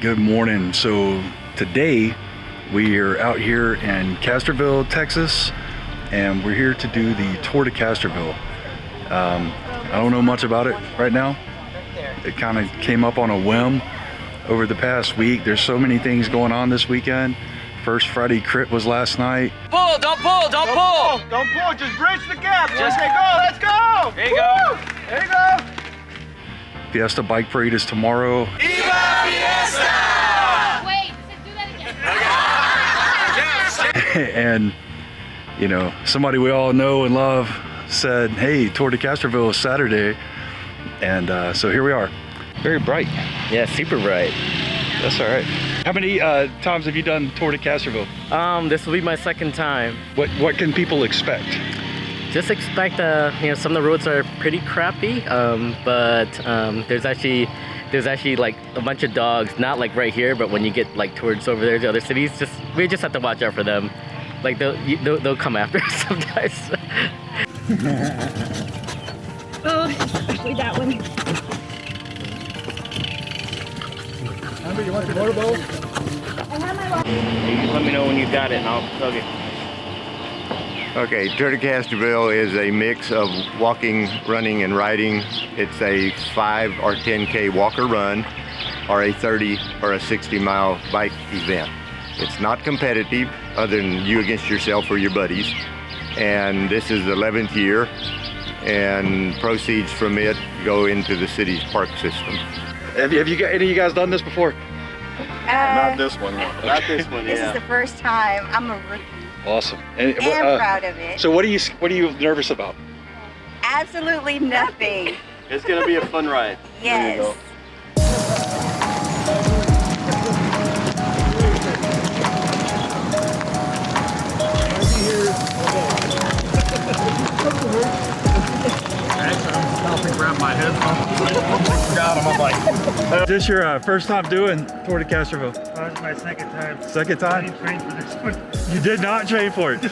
Good morning. So today we are out here in Castroville, Texas, and we're here to do the Tour de Castroville. I don't know much about it right now. It kind of came up on a whim over the past week. There's so many things going on this weekend. First Friday crit was last night. Pull, don't pull, don't pull. Don't pull, just bridge the gap. Just go, let's go. There you go. There you go. Fiesta Bike Parade is tomorrow. Viva Fiesta! Wait, do that again. And, you know, somebody we all know and love said, hey, Tour de Castroville is Saturday. And so here we are. Very bright. Yeah, super bright. That's all right. How many times have you done Tour de Castroville? This will be my second time. What can people expect? Just expect, you know, some of the roads are pretty crappy, but there's actually like a bunch of dogs, not like right here, but when you get like towards over there to other cities, we just have to watch out for them. Like they'll come after us sometimes. Oh, especially that one. Amber, you want the motorboat? I have my watch. You just let me know when you got it and I'll plug it. Okay, Tour de Castroville is a mix of walking, running, and riding. It's a 5 or 10K walk or run, or a 30 or a 60-mile bike event. It's not competitive, other than you against yourself or your buddies. And this is the 11th year, and proceeds from it go into the city's park system. Have you any of you guys done this before? Not this one. Not this one, This is the first time. I'm a rookie Awesome. And proud of it. So what are you nervous about? Absolutely nothing. It's going to be a fun ride. There you Yes. go. Is this your first time doing Tour de Castroville? This is my second time. Second I time? didn't train for this one. You did not train for it.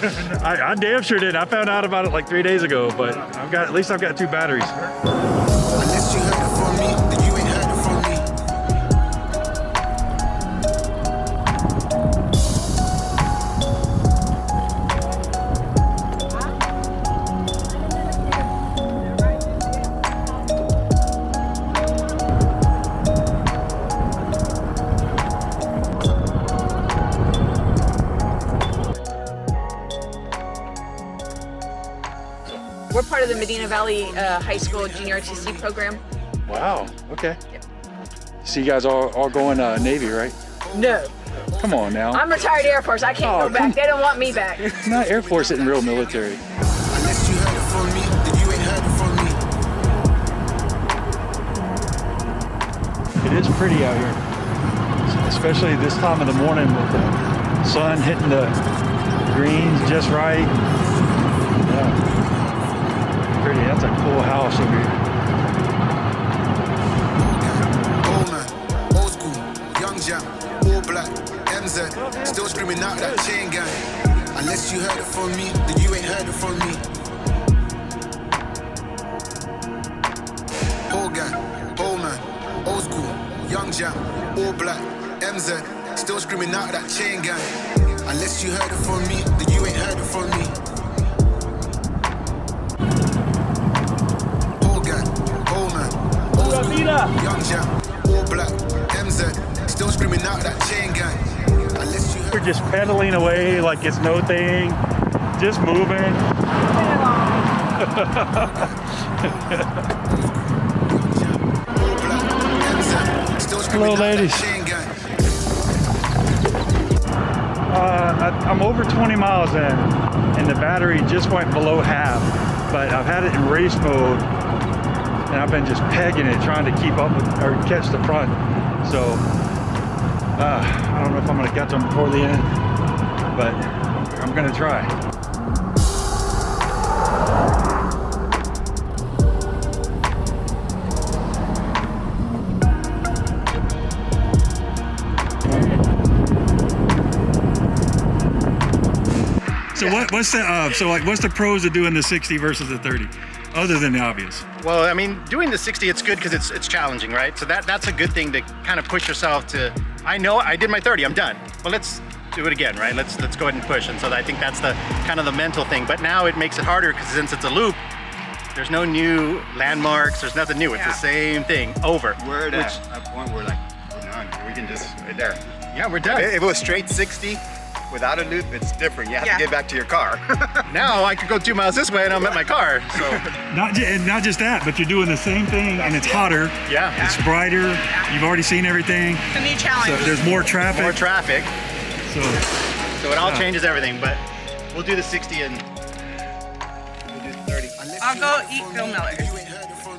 I damn sure did. I found out about it like 3 days ago, but at least I've got 2 batteries. Unless you heard it from me, then you ain't heard it from me. We're part of the Medina Valley High School Junior RTC program. Wow. Okay. So you guys all going Navy, right? No, Come on now. I'm retired Air Force. I can't Oh, go back. They don't want me back. It's not Air Force, it's real military. Unless you heard it from me, then you ain't heard it from me. It is pretty out here, especially this time of the morning with the sun hitting the greens just right. Yeah. Pretty. That's a cool house over here. Old man, old school, young jam, all black, MZ, still screaming out that chain gang. Unless you heard it from me, then you ain't heard it from me. Old gang, old man, old school, young jam, all black, MZ, still screaming out that chain gang. Unless you heard it from me, then you ain't heard it from me. Old gang, old man, old school, young jam, all black, MZ, still screaming out that chain gang. Unless you heard. We're just pedaling away like it's no thing, just moving. Hello, ladies. I'm over 20 miles in, and the battery just went below half, but I've had it in race mode, and I've been just pegging it, trying to keep up with, or catch the front. So, I don't know if I'm gonna catch them before the end, but I'm gonna try. So what's the pros of doing the 60 versus the 30, other than the obvious? Well, I mean, doing the 60, it's good because it's challenging, right? So that's a good thing to kind of push yourself to I know I did my 30, I'm done. Well, let's do it again, right? Let's go ahead and push. And so I think that's the kind of the mental thing. But now it makes it harder because since it's a loop, there's no new landmarks, there's nothing new. It's the same thing over. We're at a point where like, we're done. We can just, right there. Yeah, we're done. If it was straight 60, without a loop, it's different. You have to get back to your car. Now I could go 2 miles this way and I'm at my car, so. And not just that, but you're doing the same thing and it's hotter. Yeah. It's brighter. You've already seen everything. A new challenge. So there's more traffic. More traffic. So it all changes everything, but we'll do the 60 and we'll do the 30. I'll go eat Phil Miller. It's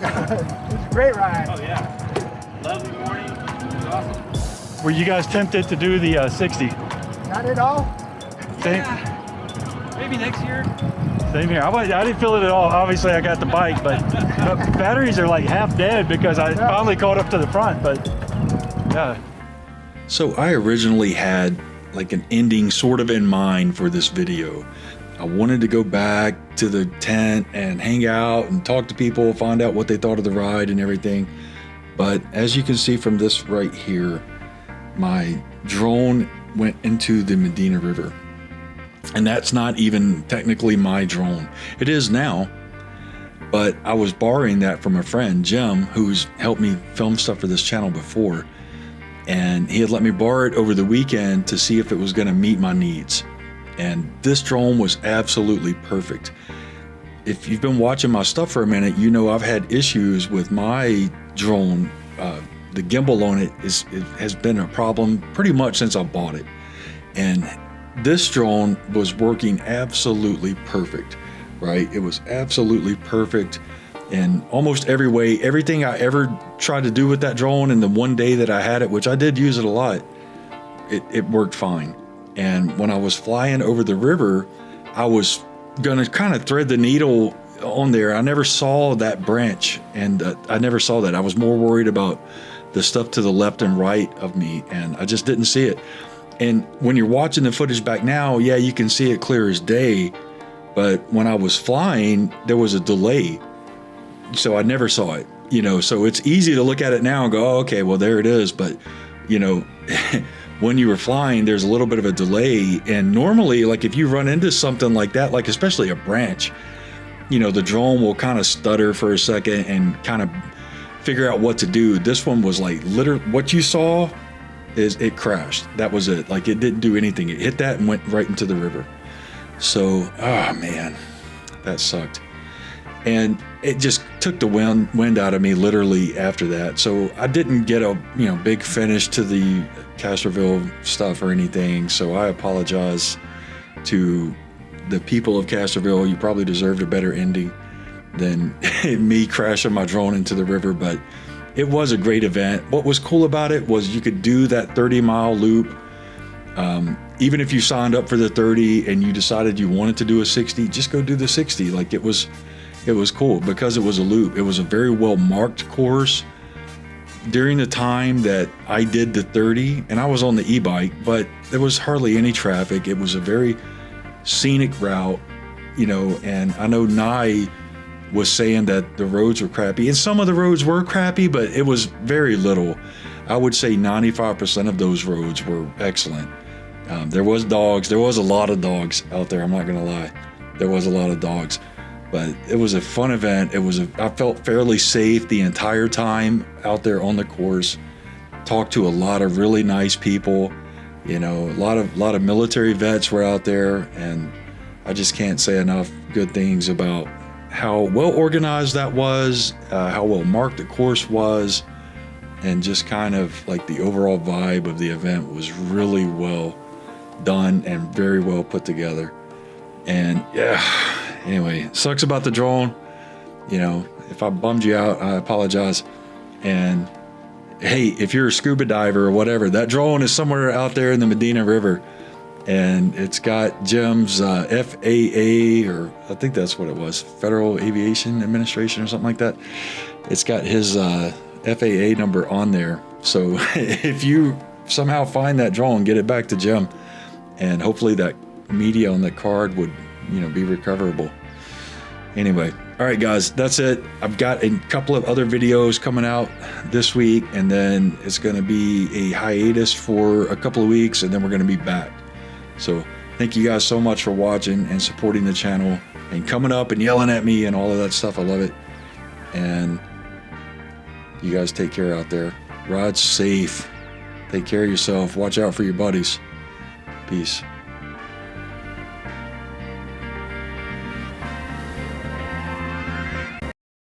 a great ride. Oh yeah. Lovely morning. It was awesome. were you guys tempted to do the 60? Not at all. Maybe next year. Same here. I didn't feel it at all. Obviously, I got the bike, but batteries are like half dead because I finally caught up to the front. But yeah. So I originally had like an ending sort of in mind for this video. I wanted to go back to the tent and hang out and talk to people, find out what they thought of the ride and everything. But as you can see from this right here, my drone went into the Medina River. And that's not even technically my drone. It is now, but I was borrowing that from a friend, Jim, who's helped me film stuff for this channel before. And he had let me borrow it over the weekend to see if it was gonna meet my needs. And this drone was absolutely perfect. If you've been watching my stuff for a minute, you know I've had issues with my drone. The gimbal on it has been a problem pretty much since I bought it. And this drone was working absolutely perfect, right? It was absolutely perfect in almost every way. Everything I ever tried to do with that drone in the one day that I had it, which I did use it a lot, it worked fine. And when I was flying over the river, I was gonna kind of thread the needle on there. I never saw that branch, and I never saw that. I was more worried about the stuff to the left and right of me, and I just didn't see it. And when you're watching the footage back now, yeah, you can see it clear as day, but when I was flying, there was a delay, so I never saw it, you know. So it's easy to look at it now and go, oh, okay, well, there it is. But, you know, when you were flying, there's a little bit of a delay. And normally, like if you run into something like that, like especially a branch, you know, the drone will kind of stutter for a second and kind of figure out what to do. This one was like, literally, what you saw is it crashed. That was it. Like it didn't do anything. It hit that and went right into the river. So, oh man, that sucked. And it just took the wind out of me literally after that. So I didn't get a big finish to the Castroville stuff or anything. So I apologize to the people of Castroville. You probably deserved a better ending than me crashing my drone into the river, but it was a great event. What was cool about it was you could do that 30-mile loop. Even if you signed up for the 30 and you decided you wanted to do a 60, just go do the 60. Like it was cool because it was a loop. It was a very well marked course. During the time that I did the 30, and I was on the e-bike, but there was hardly any traffic. It was a very scenic route, you know, and I know Nye was saying that the roads were crappy, and some of the roads were crappy, but it was very little. I would say 95% of those roads were excellent. There was dogs. There was a lot of dogs out there. I'm not gonna lie. There was a lot of dogs, but it was a fun event. I felt fairly safe the entire time out there on the course. Talked to a lot of really nice people. You know, a lot of military vets were out there, and I just can't say enough good things about how well organized that was, how well marked the course was, and just kind of like the overall vibe of the event was really well done and very well put together. And yeah, anyway, sucks about the drone. You know, if I bummed you out, I apologize. And hey, if you're a scuba diver or whatever, that drone is somewhere out there in the Medina River. And it's got Jim's FAA, or I think that's what it was, Federal Aviation Administration or something like that. It's got his FAA number on there. So if you somehow find that drone, get it back to Jim, and hopefully that media on the card would, be recoverable. Anyway, all right, guys, that's it. I've got a couple of other videos coming out this week, and then it's going to be a hiatus for a couple of weeks, and then we're going to be back. So thank you guys so much for watching and supporting the channel and coming up and yelling at me and all of that stuff. I love it. And you guys take care out there. Ride safe. Take care of yourself. Watch out for your buddies. Peace.